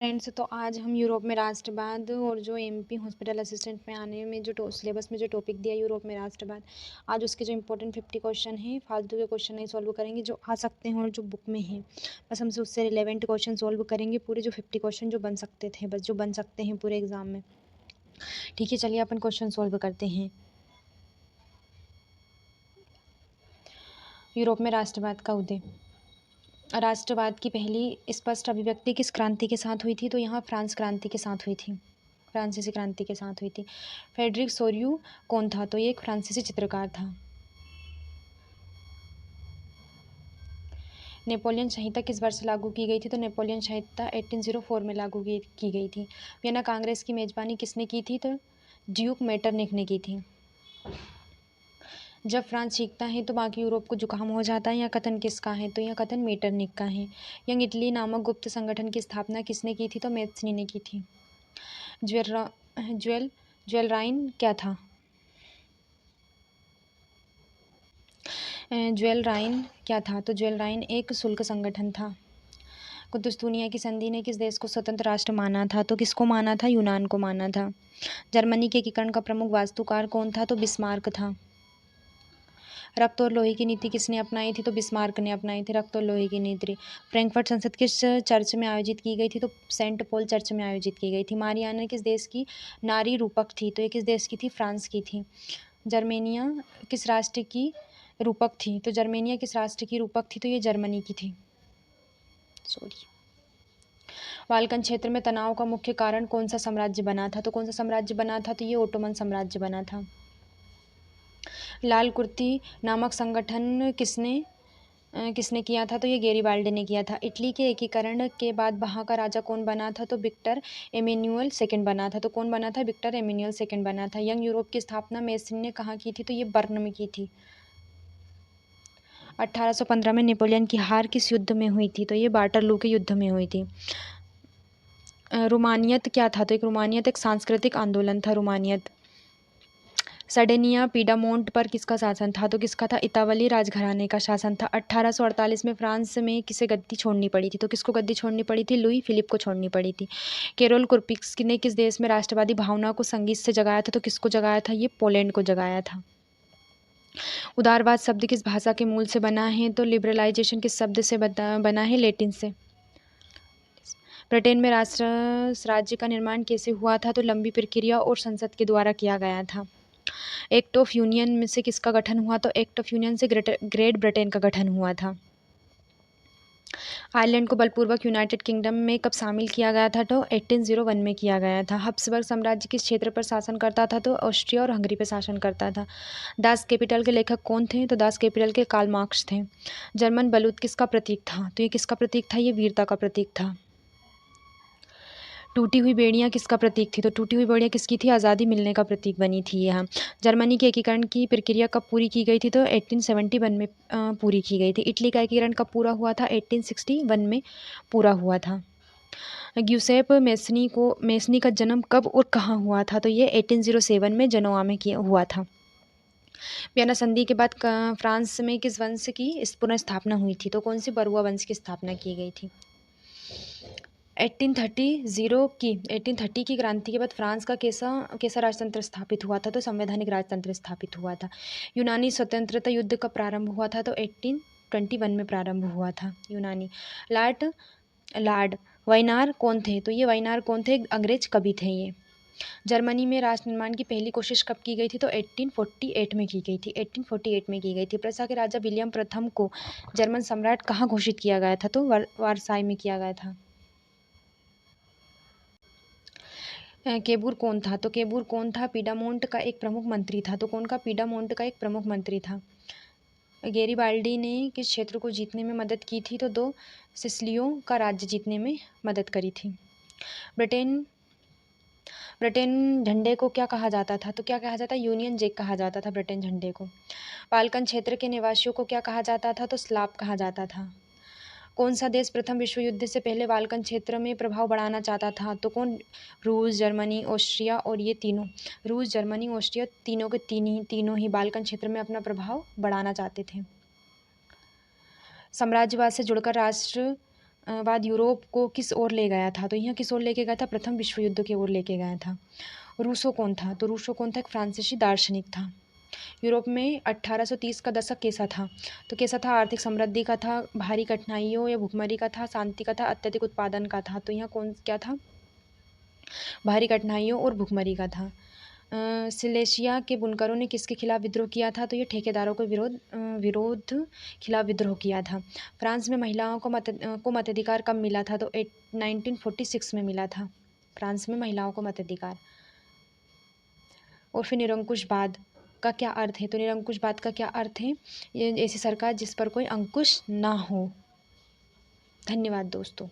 Friends, तो आज हम यूरोप में राष्ट्रवाद और जो एमपी हॉस्पिटल असिस्टेंट में आने में जो सिलेबस में जो टॉपिक दिया यूरोप में राष्ट्रवाद, आज उसके जो इंपॉर्टेंट 50 क्वेश्चन हैं, फालतू के क्वेश्चन नहीं सॉल्व करेंगे, जो आ सकते हैं और जो बुक में हैं। बस हमसे उससे रिलेवेंट क्वेश्चन सॉल्व करेंगे, पूरे जो 50 क्वेश्चन जो बन सकते थे, बस जो बन सकते हैं पूरे एग्जाम में। ठीक है, चलिए अपन क्वेश्चन सॉल्व करते हैं। यूरोप में राष्ट्रवाद का उदय। राष्ट्रवाद की पहली स्पष्ट अभिव्यक्ति किस क्रांति के साथ हुई थी? तो यहाँ फ्रांस क्रांति के साथ हुई थी, फ्रांसीसी क्रांति के साथ हुई थी। फ्रेडरिक सोर्यू कौन था? तो ये एक फ्रांसीसी चित्रकार था। नेपोलियन संहिता किस वर्ष लागू की गई थी? तो नेपोलियन संहिता 1804 में लागू की गई थी। वियना कांग्रेस की मेजबानी किसने की थी? तो ड्यूक मेटरनिख ने की थी। जब फ्रांस सीखता है तो बाकी यूरोप को जुकाम हो जाता है, या कथन किसका है? तो यह कथन मेटरनिख का है। यंग इटली नामक गुप्त संगठन की स्थापना किसने की थी? तो मैथ्सनी ने की थी। ज्वेलराइन क्या था? ज्वेलराइन क्या था? तो ज्वेलराइन एक शुल्क संगठन था। कुतुस्तूनिया की संधि ने किस देश को स्वतंत्र राष्ट्र माना था? तो किसको माना था? यूनान को माना था। जर्मनी के एकीकरण का प्रमुख वास्तुकार कौन था? तो बिस्मार्क था। रक्त और लोहे की नीति किसने अपनाई थी? तो बिस्मार्क ने अपनाई थी रक्त और लोहे की नीति। फ्रैंकफर्ट संसद किस चर्च में आयोजित की गई थी? तो सेंट पॉल चर्च में आयोजित की गई थी। मारियाना किस देश की नारी रूपक थी? तो ये किस देश की थी? फ्रांस की थी। जर्मेनिया किस राष्ट्र की रूपक थी? तो जर्मेनिया किस राष्ट्र की रूपक थी? तो ये जर्मनी की थी। सॉरी। बाल्कन क्षेत्र में तनाव का मुख्य कारण कौन सा साम्राज्य बना था? तो कौन सा साम्राज्य बना था? तो ये ओटोमन साम्राज्य बना था। लाल कुर्ती नामक संगठन किसने किया था? तो ये गैरिबाल्डी ने किया था। इटली के एकीकरण के बाद वहाँ का राजा कौन बना था? तो विक्टर एमेन्युअल सेकंड बना था। तो कौन बना था? विक्टर एमेन्युअल सेकंड बना था। यंग यूरोप की स्थापना मेसिन ने कहाँ की थी? तो ये बर्न में की थी। 1815 में नेपोलियन की हार किस युद्ध में हुई थी? तो ये वाटरलू के युद्ध में हुई थी। रोमानियत क्या था? तो रोमानियत एक सांस्कृतिक आंदोलन था। रोमानियत। सर्डेनिया पीडामोंट पर किसका शासन था? तो किसका था? इतावली राजघराने का शासन था। 1848 में फ्रांस में किसे गद्दी छोड़नी पड़ी थी? तो किसको गद्दी छोड़नी पड़ी थी? लुई फिलिप को छोड़नी पड़ी थी। कैरोल कुर्पिक्स ने किस देश में राष्ट्रवादी भावना को संगीत से जगाया था? तो किसको जगाया था? ये पोलैंड को जगाया था। उदारवाद शब्द किस भाषा के मूल से बना है? तो लिबरलाइजेशन किस शब्द से बना है? लैटिन से। ब्रिटेन में राज्य का निर्माण कैसे हुआ था? तो लंबी प्रक्रिया और संसद के द्वारा किया गया था। एक्ट ऑफ यूनियन में से किसका गठन हुआ? तो एक्ट ऑफ यूनियन से ग्रेट ब्रिटेन का गठन हुआ था। आयरलैंड को बलपूर्वक यूनाइटेड किंगडम में कब शामिल किया गया था? तो 1801 में किया गया था। हब्सबर्ग साम्राज्य किस क्षेत्र पर शासन करता था? तो ऑस्ट्रिया और हंगरी पर शासन करता था। दास कैपिटल के लेखक कौन थे? तो दास कैपिटल के कार्ल मार्क्स थे। जर्मन बलूत किसका प्रतीक था? तो ये किसका प्रतीक था? ये वीरता का प्रतीक था। टूटी हुई बेड़ियाँ किसका प्रतीक थी? तो टूटी हुई बेड़ियाँ किसकी थी? आज़ादी मिलने का प्रतीक बनी थी यह। जर्मनी के एकीकरण की प्रक्रिया कब पूरी की गई थी? तो 1871 में पूरी की गई थी। इटली का एकीकरण कब पूरा हुआ था? 1861 में पूरा हुआ था। ग्यूसेप मेसनी का जन्म कब और कहाँ हुआ था? तो ये 1807 में जनोआ में किया हुआ था। वियना संधि के बाद फ्रांस में किस वंश की पुनः स्थापना हुई थी? तो कौन सी? बरुआ वंश की स्थापना की गई थी। 1830 की क्रांति के बाद फ्रांस का कैसा राजतंत्र स्थापित हुआ था? तो संवैधानिक राजतंत्र स्थापित हुआ था। यूनानी स्वतंत्रता युद्ध कब प्रारंभ हुआ था? तो 1821 में प्रारंभ हुआ था। यूनानी। लॉर्ड वाइनार कौन थे? तो ये वाइनार कौन थे? अंग्रेज कवि थे ये। जर्मनी में राष्ट्र निर्माण की पहली कोशिश कब की गई थी? तो 1848 में की गई थी। 1848 में की गई थी। प्रसा के राजा विलियम प्रथम को जर्मन सम्राट कहाँ घोषित किया गया था? तो वारसाई में किया गया था। केबूर कौन था? तो केबूर कौन था? पीडामोंट का एक प्रमुख मंत्री था। तो कौन का? पीडामोंट का एक प्रमुख मंत्री था। गैरिबाल्डी ने किस क्षेत्र को जीतने में मदद की थी? तो 2 सिसिलियों का राज्य जीतने में मदद करी थी। ब्रिटेन झंडे को क्या कहा जाता था? तो क्या कहा जाता? यूनियन जैक कहा जाता था ब्रिटेन झंडे को। बाल्कन क्षेत्र के निवासियों को क्या कहा जाता था? तो स्लाव कहा जाता था। कौन सा देश प्रथम विश्व युद्ध से पहले बाल्कन क्षेत्र में प्रभाव बढ़ाना चाहता था? तो कौन? रूस, जर्मनी, ऑस्ट्रिया और ये तीनों। रूस, जर्मनी, ऑस्ट्रिया तीनों के तीनों ही बाल्कन क्षेत्र में अपना प्रभाव बढ़ाना चाहते थे। साम्राज्यवाद से जुड़कर बाद यूरोप को किस ओर ले गया था? तो यह किस ओर लेके गया था? प्रथम विश्व युद्ध की ओर लेके गया था। रूसो कौन था? तो रूसो कौन था? एक फ्रांसीसी दार्शनिक था। यूरोप में 1830 का दशक कैसा था? तो कैसा था? आर्थिक समृद्धि का था, भारी कठिनाइयों या भुखमरी का था, शांति का था, अत्यधिक उत्पादन का था। तो यहाँ कौन क्या था? भारी कठिनाइयों और भुखमरी का था। सिलेशिया के बुनकरों ने किसके खिलाफ विद्रोह किया था? तो ये ठेकेदारों के विरोध खिलाफ विद्रोह किया था। फ्रांस में महिलाओं को मताधिकार कब मिला था? तो 1946 में मिला था फ्रांस में महिलाओं को मताधिकार। और फिर निरंकुशवाद का क्या अर्थ है? तो निरंकुशवाद का क्या अर्थ है? ये ऐसी सरकार जिस पर कोई अंकुश ना हो। धन्यवाद दोस्तों।